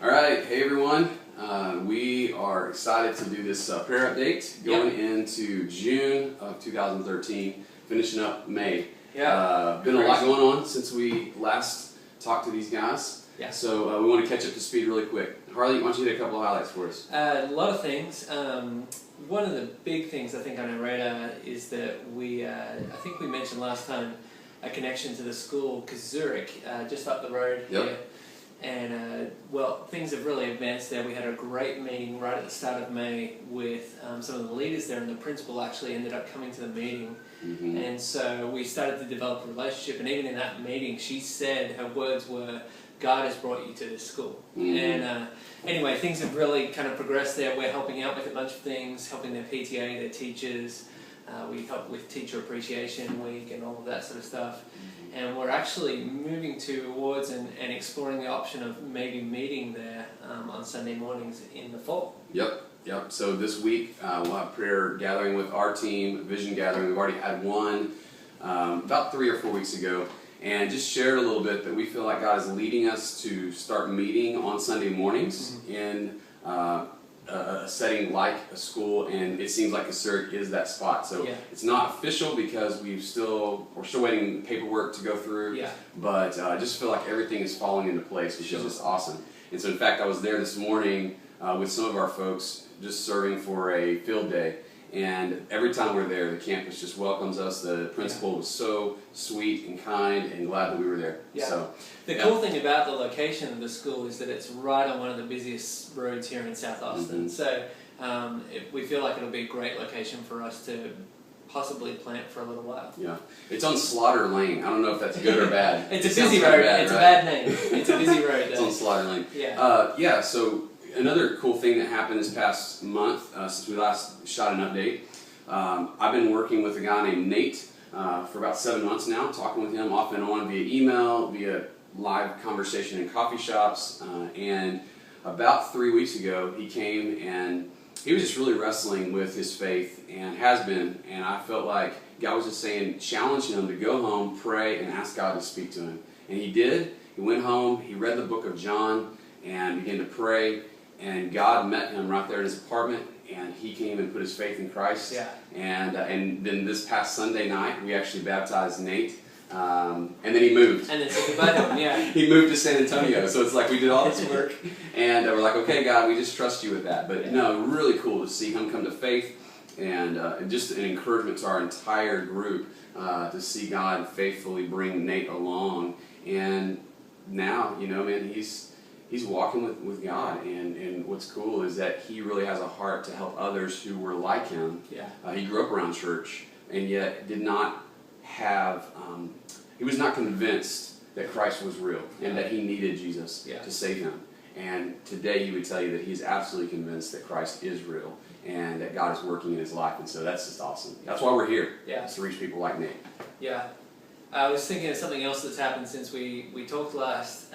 All right, hey everyone. We are excited to do this prayer update going into June of 2013, finishing up May. Yeah. Been a lot going on since we last talked to these guys. Yeah. So we want to catch up to speed really quick. Harley, why don't you hit a couple of highlights for us? A lot of things. One of the big things I think on our radar is that I think we mentioned last time, a connection to the school, Zurich, just up the road here. And well, things have really advanced there. We had a great meeting right at the start of May with some of the leaders there, and the principal actually ended up coming to the meeting. Mm-hmm. And so we started to develop a relationship, and even in that meeting she said, her words were, God has brought you to this school. Mm-hmm. And anyway, things have really kind of progressed there. We're helping out with a bunch of things, helping their PTA, their teachers. We help with Teacher Appreciation Week and all of that sort of stuff. Mm-hmm. And we're actually moving towards and exploring the option of maybe meeting there on Sunday mornings in the fall. Yep. So this week we'll have prayer gathering with our team, vision gathering. We've already had one about 3 or 4 weeks ago. And just shared a little bit that we feel like God is leading us to start meeting on Sunday mornings in a setting like a school, and it seems like Zurich is that spot. So it's not official because we're still waiting paperwork to go through, but I just feel like everything is falling into place, which is just awesome. And so in fact, I was there this morning with some of our folks just serving for a field day. And every time we're there, the campus just welcomes us. The principal was so sweet and kind and glad that we were there. Yeah. So, the cool thing about the location of the school is that it's right on one of the busiest roads here in South Austin. Mm-hmm. So we feel like it'll be a great location for us to possibly plant for a little while. Yeah. It's on Slaughter Lane. I don't know if that's good or bad. It's a busy road. It's a bad name. It's a busy road. It's on Slaughter Lane. Yeah. So another cool thing that happened this past month, since we last shot an update, I've been working with a guy named Nate for about 7 months now, talking with him off and on via email, via live conversation in coffee shops, and about 3 weeks ago he came and he was just really wrestling with his faith and has been, and I felt like God was just saying, challenge him to go home, pray, and ask God to speak to him. And he did. He went home, he read the book of John and began to pray. And God met him right there in his apartment, and he came and put his faith in Christ. Yeah. And then this past Sunday night, we actually baptized Nate, and then he moved. And then said goodbye to him, yeah. He moved to San Antonio, so it's like we did all this work, and we're like, okay, God, we just trust you with that. But no, really cool to see him come to faith, and just an encouragement to our entire group to see God faithfully bring Nate along. And now, you know, man, he's walking with God, and what's cool is that he really has a heart to help others who were like him. Yeah. He grew up around church, and yet did not have, he was not convinced that Christ was real and that he needed Jesus to save him. And today he would tell you that he's absolutely convinced that Christ is real and that God is working in his life, and so that's just awesome. That's why we're here, to reach people like Nate. Yeah. I was thinking of something else that's happened since we talked last.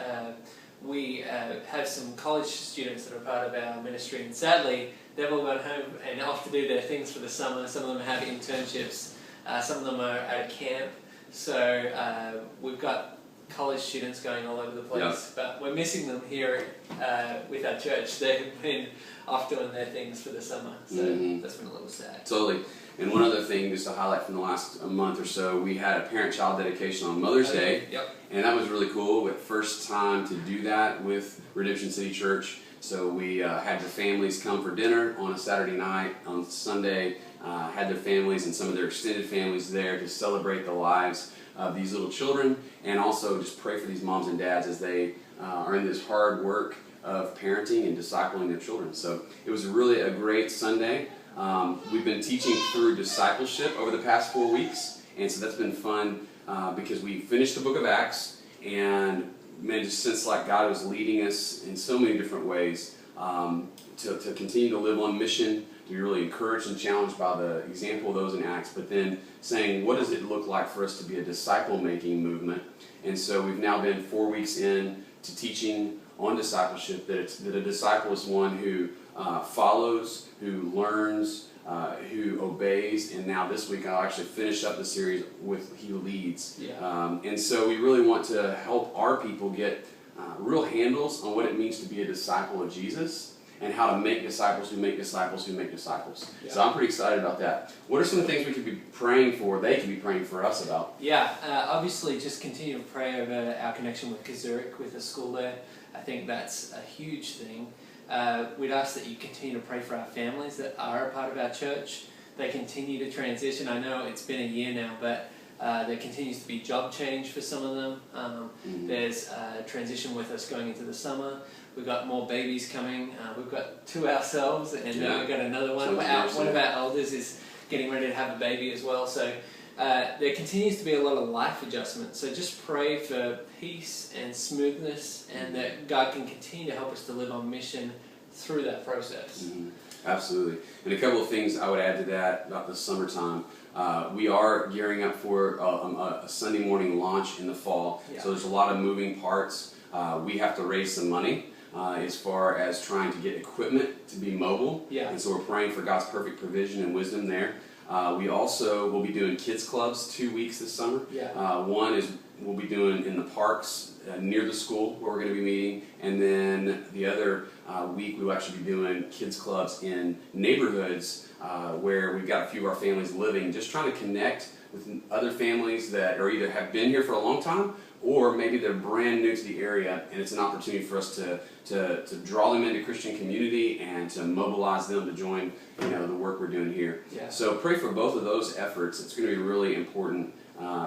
We have some college students that are part of our ministry, and sadly they've all gone home and off to do their things for the summer. Some of them have internships, some of them are at camp, so we've got college students going all over the place, but we're missing them here with our church. They've been off doing their things for the summer, so that's been a little sad. Totally. And one other thing, just to highlight from the last month or so, we had a parent-child dedication on Mother's Day, and that was really cool. The first time to do that with Redemption City Church. So we had the families come for dinner on a Saturday night. On Sunday, had their families and some of their extended families there to celebrate the lives of these little children, and also just pray for these moms and dads as they are in this hard work of parenting and discipling their children. So it was really a great Sunday. We've been teaching through discipleship over the past 4 weeks, and so that's been fun because we finished the book of Acts, and man, just since like God was leading us in so many different ways to continue to live on mission, to be really encouraged and challenged by the example of those in Acts, but then saying, what does it look like for us to be a disciple-making movement? And so we've now been 4 weeks in to teaching on discipleship, that a disciple is one who follows, who learns, who obeys, and now this week I'll actually finish up the series with he leads. And so we really want to help our people get real handles on what it means to be a disciple of Jesus and how to make disciples who make disciples who make disciples. Yeah. So I'm pretty excited about that. What are some of the things we could be praying for, they could be praying for us about? Yeah, obviously just continue to pray over our connection with Zurich, with the school there. I think that's a huge thing. We'd ask that you continue to pray for our families that are a part of our church. They continue to transition. I know it's been a year now, but there continues to be job change for some of them. There's a transition with us going into the summer. We've got more babies coming. We've got 2 ourselves, and then we've got another one. One of our elders is getting ready to have a baby as well. So there continues to be a lot of life adjustment. So just pray for peace and smoothness, and that God can continue to help us to live on mission through that process. Absolutely. And a couple of things I would add to that about the summertime. We are gearing up for a Sunday morning launch in the fall. Yeah. So there's a lot of moving parts. We have to raise some money as far as trying to get equipment to be mobile. Yeah. And so we're praying for God's perfect provision and wisdom there. We also will be doing kids clubs 2 weeks this summer. Yeah. One is we'll be doing in the parks near the school where we're going to be meeting, and then the other week we will actually be doing kids clubs in neighborhoods where we've got a few of our families living, just trying to connect with other families that are either have been here for a long time or maybe they're brand new to the area, and it's an opportunity for us to draw them into Christian community and to mobilize them to join the work we're doing here. Yeah. So pray for both of those efforts. It's going to be really important,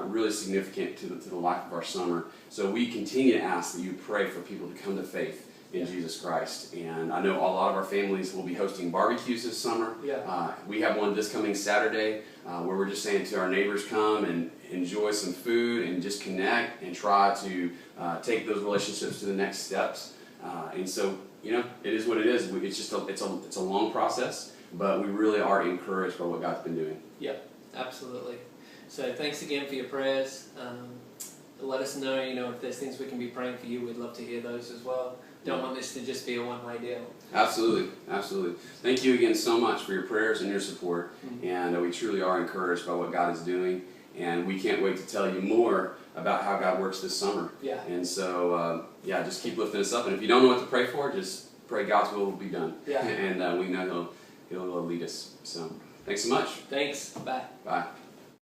really significant to the life of our summer. So we continue to ask that you pray for people to come to faith in Jesus Christ. And I know a lot of our families will be hosting barbecues this summer. Yeah. We have one this coming Saturday where we're just saying to our neighbors, come and enjoy some food and just connect and try to take those relationships to the next steps. And so, it is what it is. It's just it's a long process, but we really are encouraged by what God's been doing. Yep, absolutely. So thanks again for your prayers. Let us know, if there's things we can be praying for you. We'd love to hear those as well. Don't want this to just be a one-way deal. Absolutely, absolutely. Thank you again so much for your prayers and your support. And we truly are encouraged by what God is doing. And we can't wait to tell you more about how God works this summer. Yeah. And so, just keep lifting us up. And if you don't know what to pray for, just pray God's will be done. Yeah. And we know He'll lead us. So, thanks so much. Thanks. Bye. Bye.